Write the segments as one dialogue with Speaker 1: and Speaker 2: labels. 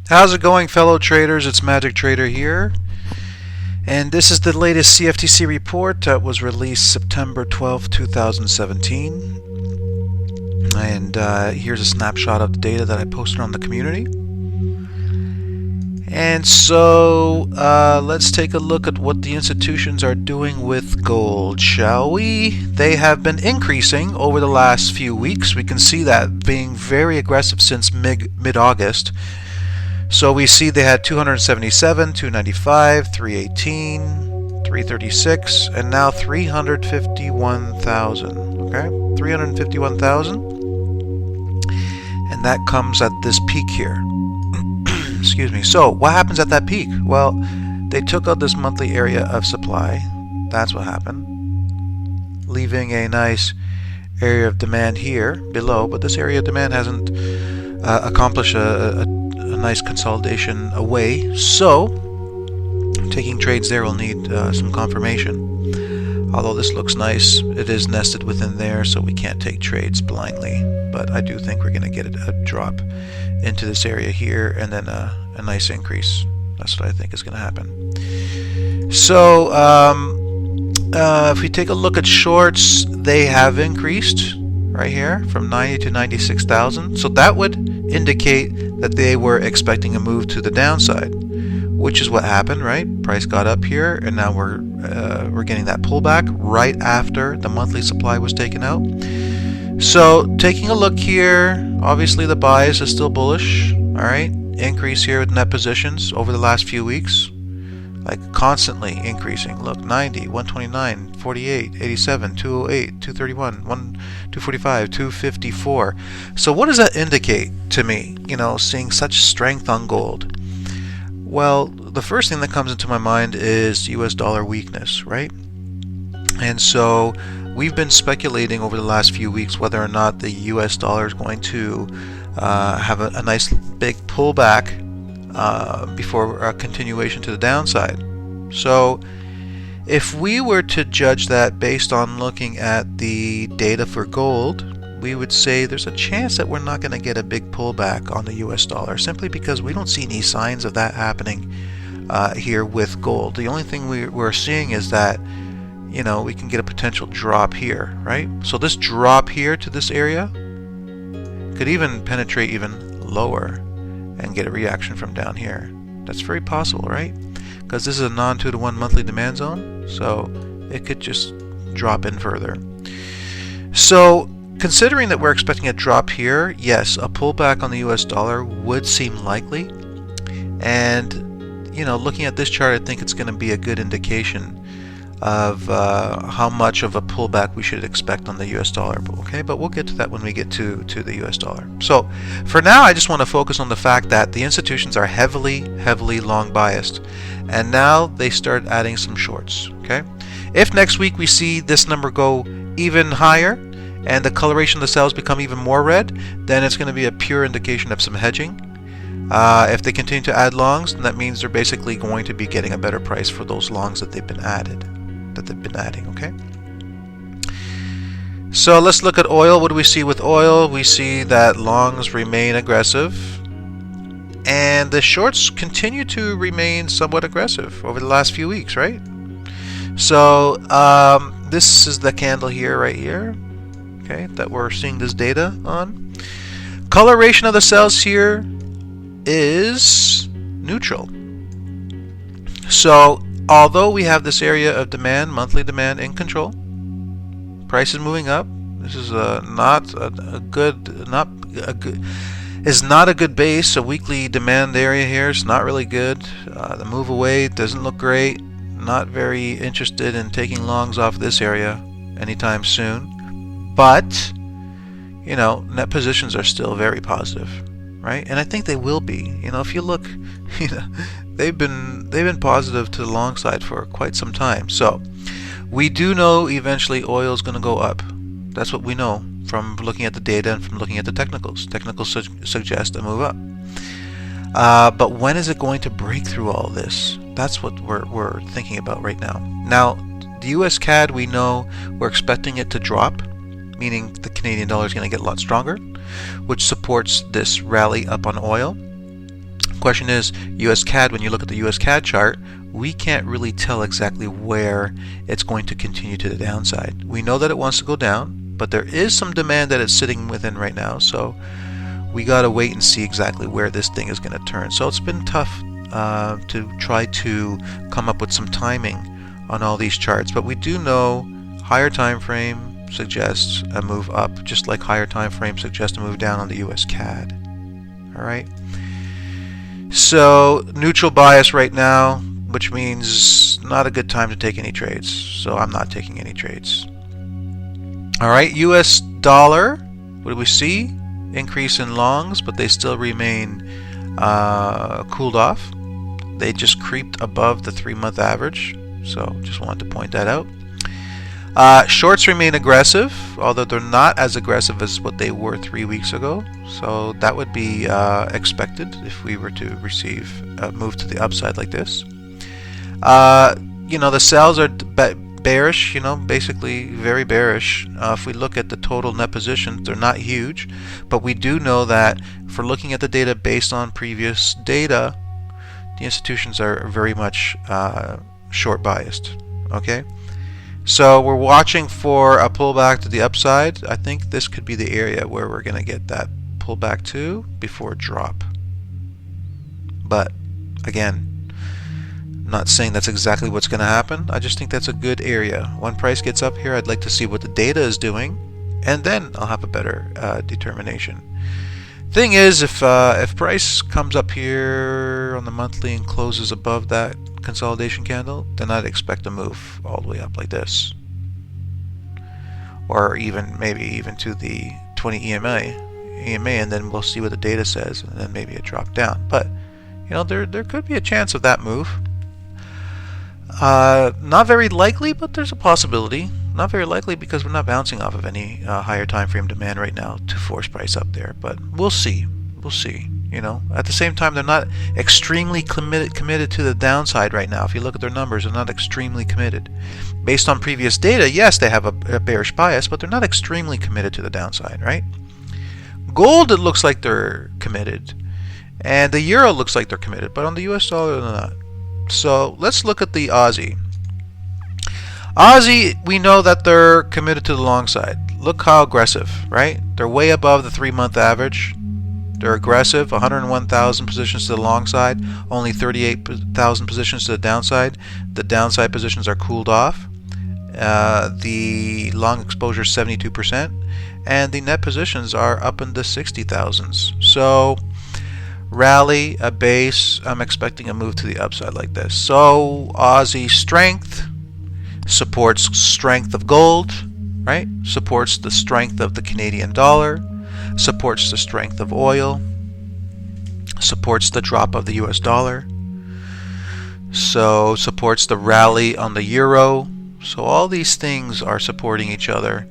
Speaker 1: How's it going, fellow traders? It's Magic Trader here, and this is the latest CFTC report that was released September 12, 2017. And here's a snapshot of the data that I posted on the community. And so let's take a look at what the institutions are doing with gold, shall we? They have been increasing over the last few weeks. We can see that being very aggressive since mid-August. So we see they had 277, 295, 318, 336, and now 351,000. Okay, 351,000, and that comes at this peak here. Excuse me. So what happens at that peak? Well, they took out this monthly area of supply. That's what happened, leaving a nice area of demand here below. But this area of demand hasn't accomplished a nice consolidation away. So taking trades there will need some confirmation. Although this looks nice, it is nested within there, so we can't take trades blindly. But I do think we're going to get a drop into this area here, and then a nice increase. That's what I think is going to happen. So if we take a look at shorts, they have increased right here from 90 to 96,000. So that would indicate that they were expecting a move to the downside, which is what happened, right? Price got up here, and now we're getting that pullback right after the monthly supply was taken out. So taking a look here, obviously the bias is still bullish. All right, increase here with net positions over the last few weeks, like constantly increasing. Look, 90, 129, 48, 87, 208, 231, 245, 254. So what does that indicate to me, seeing such strength on gold? Well, the first thing that comes into my mind is US dollar weakness, right? And so we've been speculating over the last few weeks whether or not the US dollar is going to have a nice big pullback before a continuation to the downside. So if we were to judge that based on looking at the data for gold, we would say there's a chance that we're not going to get a big pullback on the US dollar, simply because we don't see any signs of that happening here with gold. The only thing we're seeing is that we can get a potential drop here, right? So this drop here to this area could even penetrate even lower and get a reaction from down here. That's very possible, right? Because this is a non-2-to-1 monthly demand zone, so it could just drop in further. So considering that we're expecting a drop here, yes, a pullback on the US dollar would seem likely. And looking at this chart, I think it's going to be a good indication of how much of a pullback we should expect on the US dollar. Okay, but we'll get to that when we get to the US dollar. So for now, I just want to focus on the fact that the institutions are heavily long biased, and now they start adding some shorts. Okay, if next week we see this number go even higher and the coloration of the cells become even more red, then it's going to be a pure indication of some hedging. If they continue to add longs, then that means they're basically going to be getting a better price for those longs that they've been adding. Okay, so let's look at oil. What do we see with oil? We see that longs remain aggressive, and the shorts continue to remain somewhat aggressive over the last few weeks, right? So this is the candle here, right here, okay, that we're seeing this data on. Coloration of the cells here is neutral. So although we have this area of demand, monthly demand, in control, price is moving up. This is not a good base. A weekly demand area here is not really good. The move away doesn't look great. Not very interested in taking longs off this area anytime soon. But net positions are still very positive, right? And I think they will be. If you look, they've been positive to the long side for quite some time. So we do know eventually oil is going to go up. That's what we know from looking at the data and from looking at the technicals. Technicals suggest a move up. But when is it going to break through all this? That's what we're thinking about right now. Now, the US CAD, we know we're expecting it to drop, meaning the Canadian dollar is going to get a lot stronger, which supports this rally up on oil. Question is, US CAD, when you look at the US CAD chart, we can't really tell exactly where it's going to continue to the downside. We know that it wants to go down, but there is some demand that it's sitting within right now, so we gotta wait and see exactly where this thing is going to turn. So it's been tough to try to come up with some timing on all these charts, but we do know higher time frame suggests a move up, just like higher time frame suggests a move down on the US CAD. Alright, so neutral bias right now, which means not a good time to take any trades, so I'm not taking any trades. Alright, US dollar, what do we see? Increase in longs, but they still remain cooled off. They just creeped above the 3-month average, so just wanted to point that out. Shorts remain aggressive, although they're not as aggressive as what they were 3 weeks ago, so that would be expected if we were to receive a move to the upside like this. You know, the sells are bearish, you know, basically very bearish. If we look at the total net positions, they're not huge, but we do know that if we're looking at the data based on previous data, the institutions are very much short biased. Okay, so we're watching for a pullback to the upside. I think this could be the area where we're going to get that pullback to before a drop. But again, I'm not saying that's exactly what's going to happen. I just think that's a good area. When price gets up here, I'd like to see what the data is doing, and then I'll have a better determination. Thing is, if price comes up here on the monthly and closes above that consolidation candle, then I'd expect a move all the way up like this, or even maybe even to the 20 EMA, and then we'll see what the data says, and then maybe a drop down. But you know, there could be a chance of that move. Not very likely, but there's a possibility. Not very likely because we're not bouncing off of any higher time frame demand right now to force price up there. But we'll see. We'll see. You know, at the same time, they're not extremely committed to the downside right now. If you look at their numbers, they're not extremely committed. Based on previous data, yes, they have a bearish bias, but they're not extremely committed to the downside, right? Gold, it looks like they're committed, and the euro looks like they're committed, but on the US dollar, they're not. So let's look at the Aussie. Aussie, we know that they're committed to the long side. Look how aggressive, right? They're way above the 3-month average. They're aggressive, 101,000 positions to the long side, only 38,000 positions to the downside. The downside positions are cooled off. The long exposure is 72%, and the net positions are up in the 60,000s. So rally, a base, I'm expecting a move to the upside like this. So Aussie strength supports strength of gold, right? Supports the strength of the Canadian dollar, supports the strength of oil, supports the drop of the US dollar, so supports the rally on the euro. So all these things are supporting each other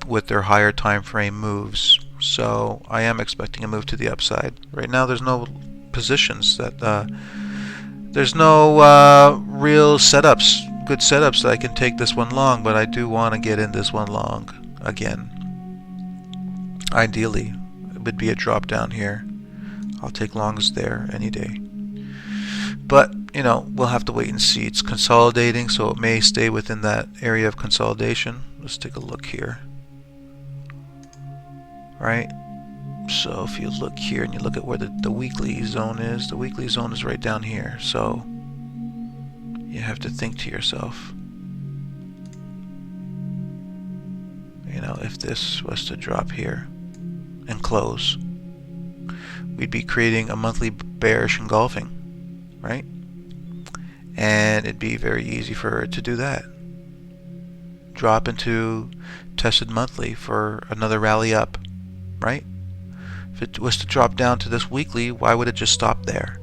Speaker 1: with their higher time frame moves. So I am expecting a move to the upside. Right now there's no positions that there's no real setups, good setups that I can take this one long, but I do want to get in this one long again. Ideally it would be a drop down here. I'll take longs there any day, but you know, we'll have to wait and see. It's consolidating, so it may stay within that area of consolidation. Let's take a look here. Right, so if you look here and you look at where the weekly zone is, the weekly zone is right down here. So you have to think to yourself, you know, if this was to drop here and close, we'd be creating a monthly bearish engulfing, right? And it'd be very easy for it to do that. Drop into tested monthly for another rally up, right? If it was to drop down to this weekly, why would it just stop there,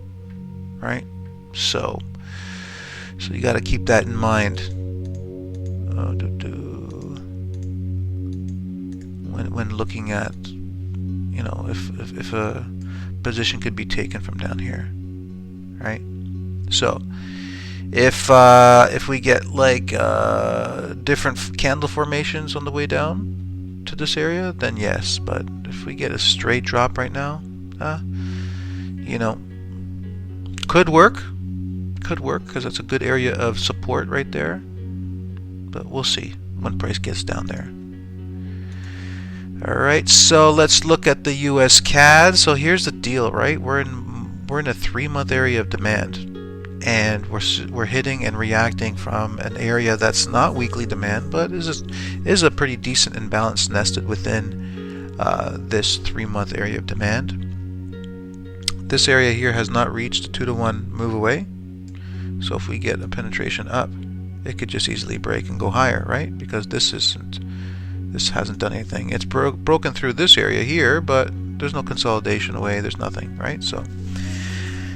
Speaker 1: right? So you got to keep that in mind when looking at, you know, if a position could be taken from down here, right? So if we get like different candle formations on the way down to this area, then yes. But if we get a straight drop right now, you you know, could work. Could work because it's a good area of support right there. But we'll see when price gets down there. Alright, so let's look at the US CAD. So here's the deal, right? We're in a 3-month area of demand, and we're hitting and reacting from an area that's not weekly demand, but is a pretty decent imbalance nested within this 3-month area of demand. This area here has not reached a 2-to-1 move away, so if we get a penetration up, it could just easily break and go higher, right? Because this hasn't done anything. It's broken through this area here, but there's no consolidation away, there's nothing, right? So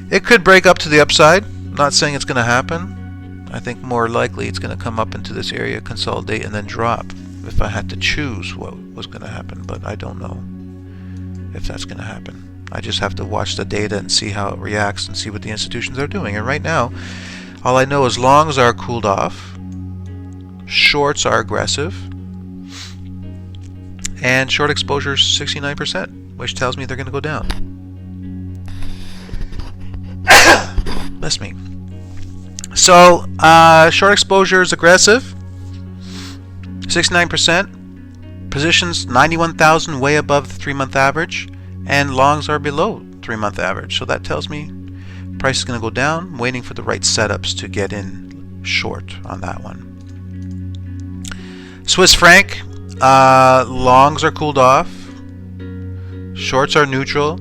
Speaker 1: it could break up to the upside. I'm not saying it's going to happen. I think more likely it's going to come up into this area, consolidate, and then drop if I had to choose what was going to happen, but I don't know if that's going to happen. I just have to watch the data and see how it reacts and see what the institutions are doing. And right now, all I know is longs are cooled off, shorts are aggressive, and short exposure is 69%, which tells me they're going to go down. Bless me. So, short exposure is aggressive, 69%. Positions 91,000, way above the 3-month average, and longs are below 3-month average. So that tells me price is going to go down. I'm waiting for the right setups to get in short on that one. Swiss franc, longs are cooled off, shorts are neutral.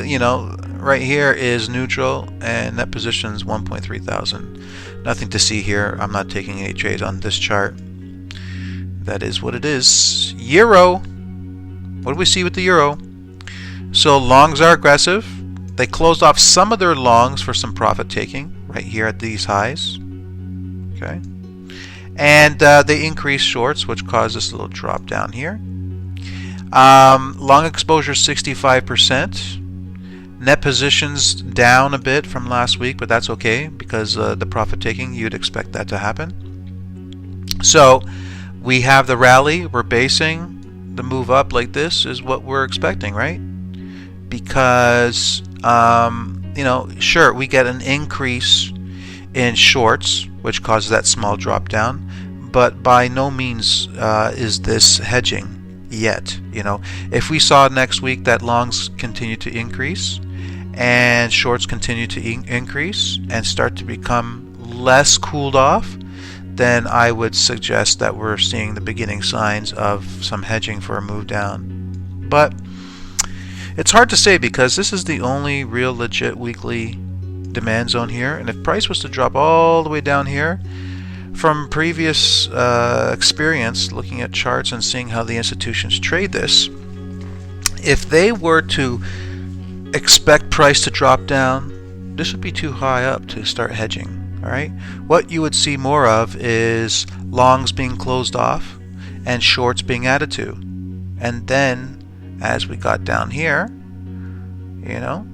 Speaker 1: You know, right here is neutral, and that position's 1.3 thousand. Nothing to see here. I'm not taking any trades on this chart. That is what it is. Euro. What do we see with the euro? So longs are aggressive. They closed off some of their longs for some profit taking right here at these highs. Okay. And they increased shorts, which caused this little drop down here. Long exposure 65%. Net positions down a bit from last week, but that's okay because the profit taking, you'd expect that to happen. So we have the rally. We're basing the move up like this is what we're expecting, right? Because you know, sure, we get an increase in shorts, which causes that small drop down, but by no means is this hedging yet. You know, if we saw next week that longs continue to increase and shorts continue to increase and start to become less cooled off, then I would suggest that we're seeing the beginning signs of some hedging for a move down. But it's hard to say because this is the only real legit weekly demand zone here, and if price was to drop all the way down here, from previous experience looking at charts and seeing how the institutions trade this, if they were to expect price to drop down, this would be too high up to start hedging. Alright, what you would see more of is longs being closed off and shorts being added to. And then as we got down here, you know,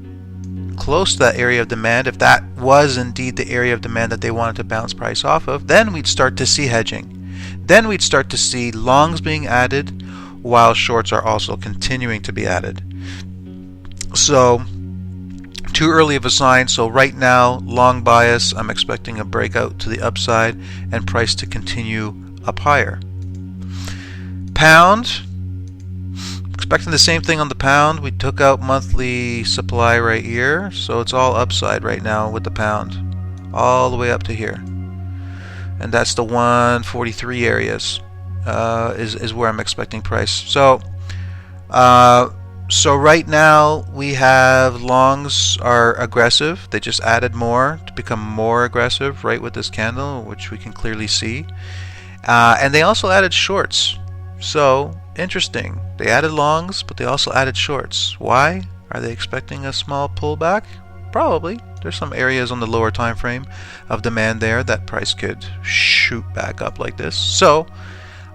Speaker 1: close to that area of demand, if that was indeed the area of demand that they wanted to bounce price off of, then we'd start to see hedging. Then we'd start to see longs being added while shorts are also continuing to be added. So too early of a sign. So right now, long bias, I'm expecting a breakout to the upside and price to continue up higher. Pound, expecting the same thing on the pound. We took out monthly supply right here, so it's all upside right now with the pound, all the way up to here. And that's the 143 areas is where I'm expecting price. So right now we have longs are aggressive. They just added more to become more aggressive right with this candle, which we can clearly see. And they also added shorts. So interesting. They added longs, but they also added shorts. Why? Are they expecting a small pullback? Probably. There's some areas on the lower time frame of demand there that price could shoot back up like this. So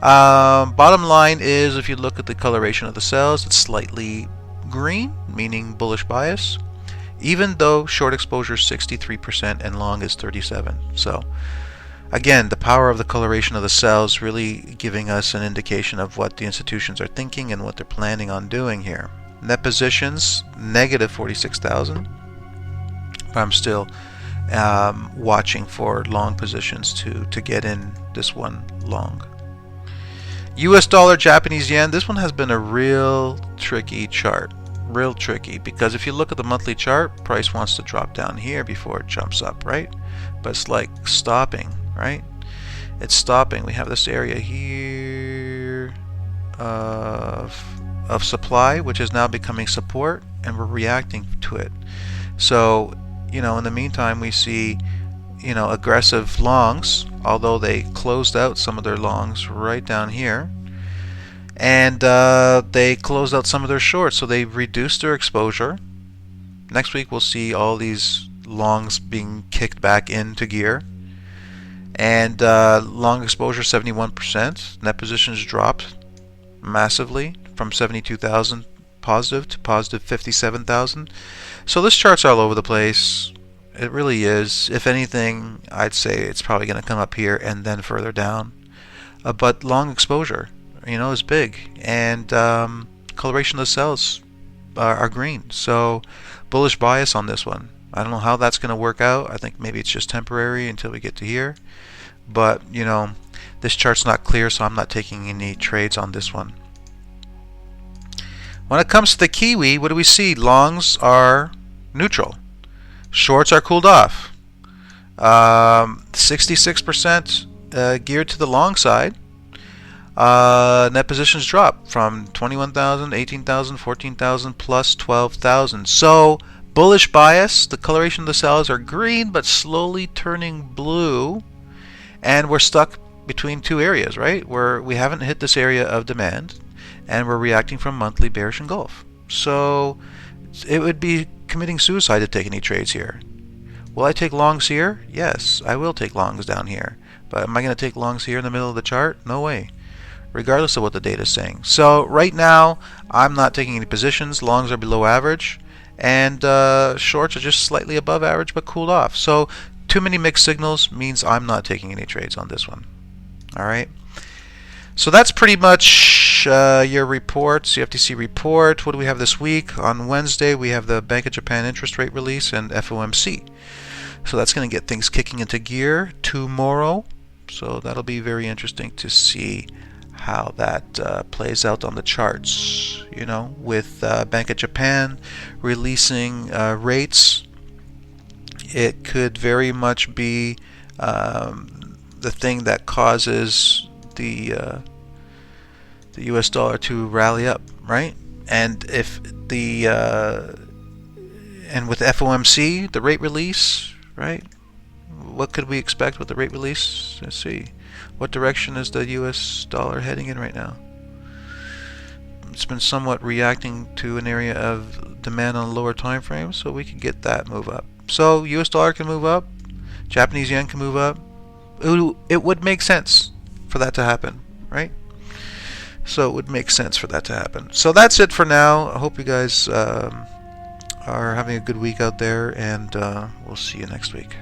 Speaker 1: bottom line is, if you look at the coloration of the cells, it's slightly green, meaning bullish bias, even though short exposure is 63% and long is 37%. So again, the power of the coloration of the cells really giving us an indication of what the institutions are thinking and what they're planning on doing here. Net positions negative 46,000. But I'm still watching for long positions to get in this one long. US dollar, Japanese yen. This one has been a real tricky chart. Real tricky, because if you look at the monthly chart, price wants to drop down here before it jumps up, right? But it's like stopping, right? It's stopping. We have this area here of supply, which is now becoming support, and we're reacting to it. So, in the meantime, we see, aggressive longs, although they closed out some of their longs right down here. And they closed out some of their shorts, so they reduced their exposure. Next week we'll see all these longs being kicked back into gear. And long exposure 71%. Net positions dropped massively from 72,000 positive to positive 57,000. So this chart's all over the place. It really is. If anything, I'd say it's probably going to come up here and then further down. But long exposure, is big, and coloration of the cells are green. So bullish bias on this one. I don't know how that's going to work out. I think maybe it's just temporary until we get to here. But this chart's not clear, so I'm not taking any trades on this one. When it comes to the Kiwi, what do we see? Longs are neutral. Shorts are cooled off. 66% geared to the long side. Net positions drop from 21,000, 18,000, 14,000 plus 12,000. So bullish bias. The coloration of the cells are green but slowly turning blue, and we're stuck between two areas, right? Where we haven't hit this area of demand, and we're reacting from monthly bearish engulf. So it would be committing suicide to take any trades here. Will I take longs here? Yes, I will take longs down here. But am I going to take longs here in the middle of the chart? No way, regardless of what the data is saying. So right now, I'm not taking any positions. Longs are below average, and shorts are just slightly above average but cooled off. So too many mixed signals means I'm not taking any trades on this one. All right. So that's pretty much your reports, the FTC report. What do we have this week? On Wednesday, we have the Bank of Japan interest rate release and FOMC. So that's going to get things kicking into gear tomorrow. So that'll be very interesting to see how that plays out on the charts. With Bank of Japan releasing rates, it could very much be the thing that causes the U.S. dollar to rally up, right? And if the and with FOMC, the rate release, right? What could we expect with the rate release? Let's see. What direction is the U.S. dollar heading in right now? It's been somewhat reacting to an area of demand on a lower time frame, so we could get that move up. So U.S. dollar can move up, Japanese yen can move up. It would make sense for that to happen, right? So it would make sense for that to happen. So that's it for now. I hope you guys are having a good week out there, and we'll see you next week.